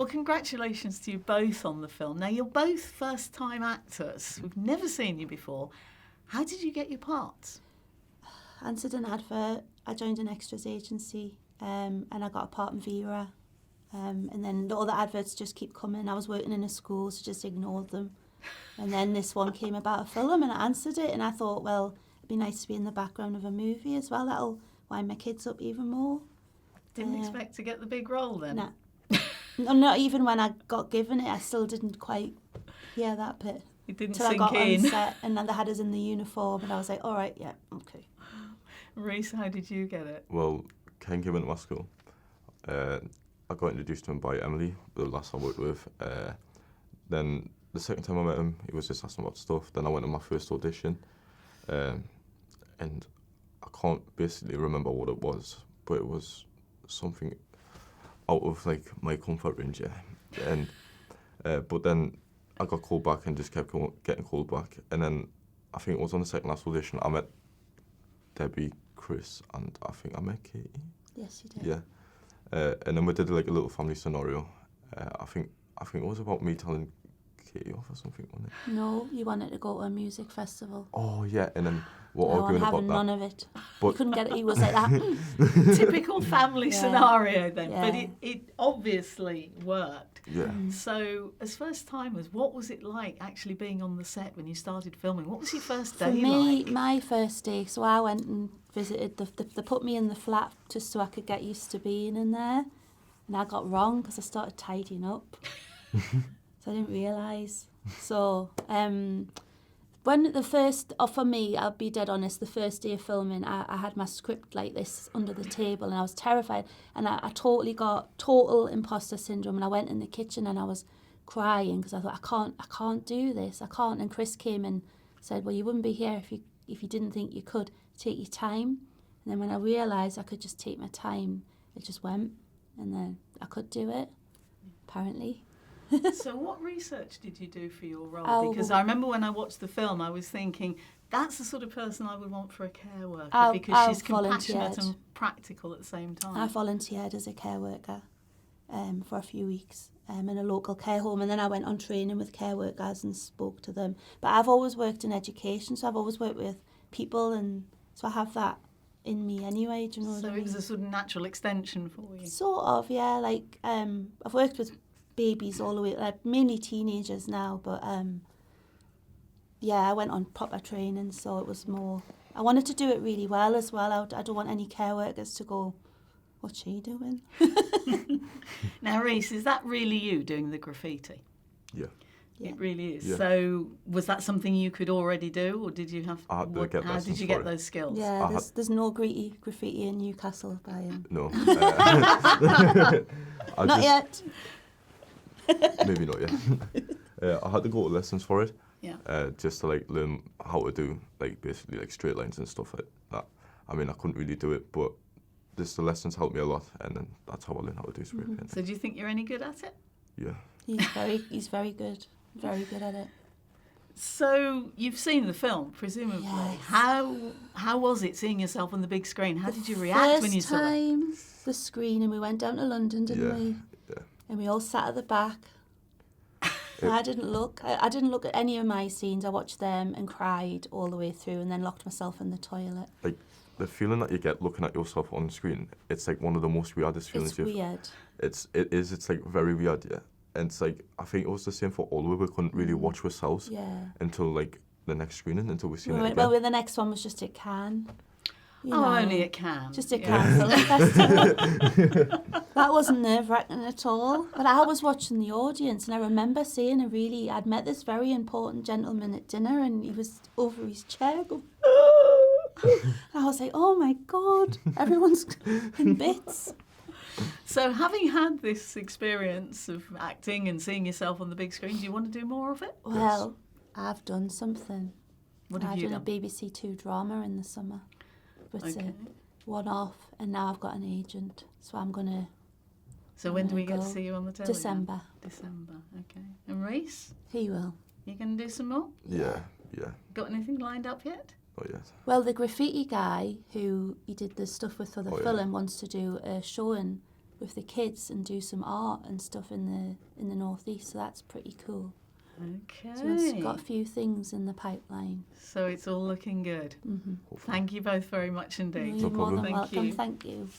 Well, congratulations to you both on the film. Now, you're both first-time actors. We've never seen you before. How did you get your parts? I answered an advert. I joined an extras agency, and I got a part in Vera. And then all the adverts just keep coming. I was working in a school, so just ignored them. And then this one came about a film, and I answered it, and I thought, well, it'd be nice to be in the background of a movie as well. That'll wind my kids up even more. Didn't expect to get the big role then? Nah. No, not even when I got given it, I still didn't quite hear that bit. It didn't Till sink I got in. on set, and then they had us in the uniform, and I was like, all right, yeah, okay. Rhys, how did you get it? Well, Ken came into my school. I got introduced to him by Emily, the last I worked with. Then the second time I met him, he was just asking about stuff. Then I went to my first audition, and I can't basically remember what it was, but it was something out of like my comfort range, yeah. And but then I got called back and just kept getting called back. And then I think it was on the second last audition I met Debbie, Kris, and I think I met Katie. Yes, you did. Yeah. And then we did like a little family scenario. I think it was about me telling Katie off or something, wasn't it? No, you wanted to go to a music festival. Oh yeah, and then we're No, I'm arguing about having that. none of it. But You couldn't get it. He was like that. Typical family Yeah. scenario then, Yeah. but it obviously worked. yeah, So, as first-timers, what was it like actually being on the set when you started filming? What was your first For day me, like? my first day, so I went and visited, they put me in the flat just so I could get used to being in there. And I got wrong because I started tidying up. So I didn't realise. So when the first, or for me, I'll be dead honest, the first day of filming, I had my script like this under the table and I was terrified. And I totally got total imposter syndrome, and I went in the kitchen and I was crying because I thought, I can't do this, I can't. And Kris came and said, well, you wouldn't be here if you didn't think you could. Take your time. And then when I realised I could just take my time, it just went. And then I could do it, apparently. So what research did you do for your role? Oh, Because I remember when I watched the film, I was thinking, that's the sort of person I would want for a care worker I because she's volunteered. compassionate and practical at the same time. I volunteered as a care worker for a few weeks in a local care home, and then I went on training with care workers and spoke to them. But I've always worked in education, so I've always worked with people, and so I have that in me anyway, do you know what I So mean? it was a sort of natural extension for you. Sort of, yeah. Like I've worked with babies all the way, like mainly teenagers now, but yeah, I went on proper training, so it was more. I wanted to do it really well as well. I don't want any care workers to go, what's she doing? Now, Rhys, is that really you doing the graffiti? yeah. Yeah. It really is. Yeah. So was that something you could already do, or did you have? I had to get how did lessons you for get it. those skills? Yeah, there's no graffiti in Newcastle by him. No. Not yet. Maybe not yet. I had to go to lessons for it. Yeah. Just to like learn how to do like basically like straight lines and stuff like that. I mean, I couldn't really do it, but just the lessons helped me a lot, and then that's how I learned how to do spray painting. So do you think you're any good at it? Yeah. He's very good. Very good at it. So you've seen the film, presumably. Yes. How was it seeing yourself on the big screen? How did you react when you saw it? First time, the screen, and we went down to London, didn't Yeah, we? yeah. And we all sat at the back. I didn't look. I didn't look at any of my scenes. I watched them and cried all the way through, and then locked myself in the toilet. Like the feeling that you get looking at yourself on the screen, it's like one of the most weirdest feelings. It's weird. It's like very weird, yeah. And it's like, I think it was the same for all of us. We couldn't really watch ourselves Yeah. until like the next screening, until we seen it again. Well, the next one was just at Cannes. You Oh, know, only it can. Just at Cannes Film Festival. That wasn't nerve-wracking at all. But I was watching the audience, and I remember seeing I'd met this very important gentleman at dinner, and he was over his chair going, and I was like, oh my God, everyone's in bits. So having had this experience of acting and seeing yourself on the big screen, do you want to do more of it? Well, I've done something. What have I've you done done? a BBC Two drama in the summer. But Okay. one-off, and now I've got an agent, so I'm going to... So when do we get to go see you on the telly? then? December. December, okay. And Rhys, He will. you going to do some more? Yeah. Got anything lined up yet? Not yet. Well, the graffiti guy who he did the stuff with for the Oh, yeah. film wants to do a showing with the kids and do some art and stuff in the northeast. So that's pretty cool. Okay. So we've got a few things in the pipeline. So it's all looking good. Mm-hmm. Thank you both very much indeed. You're more problem. than Thank welcome. you. Thank you.